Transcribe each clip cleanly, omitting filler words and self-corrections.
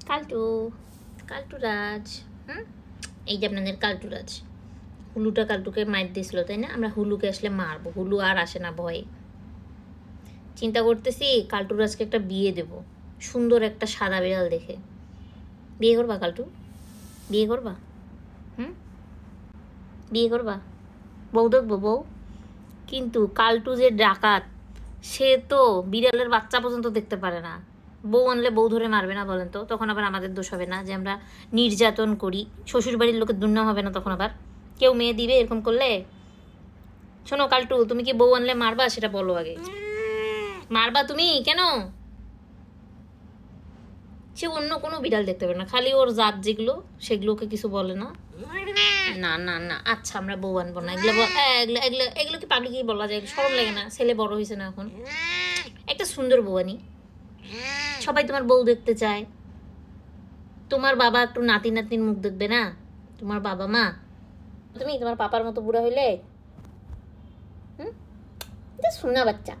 কালটু, কালটু রাজ। এই যে আপনাদের কালটু রাজ। হুলুটা কালটুকে মার দিয়েছিল, তাই না? আমরা হুলুকে আসলে মারবো, হুলু আর আসে না ভয়ে। চিন্তা করতেছি কালটু রাজকে একটা বিয়ে দেব, সুন্দর একটা সাদা বিড়াল দেখে। বিয়ে করবা কালটু? বিয়ে করবা? বিয়ে করবা? বউ দেখবো বউ? কিন্তু কালটু যে ডাকাত, সে তো বিড়ালের বাচ্চা পর্যন্ত দেখতে পারে না। বউ আনলে বউ ধরে মারবে না বলেন তো? তখন আবার আমাদের দোষ হবে না যে আমরা নির্যাতন করি? শ্বশুর বাড়ির লোকের দুর্নাম হবে না তখন আবার? কেউ মেয়ে দিবে এরকম করলে? শোনো কালটু, তুমি কি বউ আনলে মারবা সেটা বলো আগে। মারবা তুমি? কেন? সে অন্য কোনো বিড়াল দেখতে পারে না, খালি ওর জাত যেগুলো সেগুলোকে কিছু বলে না। না না না, আচ্ছা আমরা বউ আনবো না। এগুলো এগুলো এগুলো এগুলো কি পাবলিকই বলা যায়? সরম লাগে না? ছেলে বড় হয়েছে না এখন? একটা সুন্দর বউ আনি, সবাই তোমার বউ দেখতে চায়। তোমার বাবা একটু নাতি নাতনির মুখ দেখবে না? তোমার বাবা মা, তুমি তোমার পাপার মতো বুড়া হইলে শোনা বাচ্চা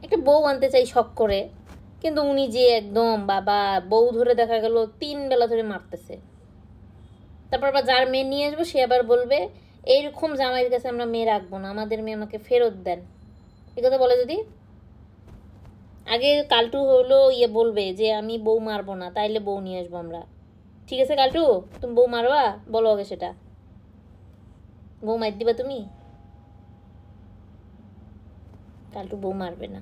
একটা বউ আনতে চাই শখ করে, কিন্তু উনি যে একদম বাবা বউ ধরে দেখা গেল 3 বেলা ধরে মারতেছে। তারপর আবার যার মেয়ে নিয়ে আসবো সে আবার বলবে এইরকম জামাইয়ের কাছে আমরা মেয়ে রাখবো না, আমাদের মেয়ে আমাকে ফেরত দেন। এই কথা বলে যদি আগে কালটু হলো বলবে যে আমি বউ মারবো না, তাইলে বউ নিয়ে আসবো আমরা। ঠিক আছে কালটু, তুমি বউ মারবা? বলো আগে সেটা। বউ মার দিবা তুমি? কালটু বউ মারবে না।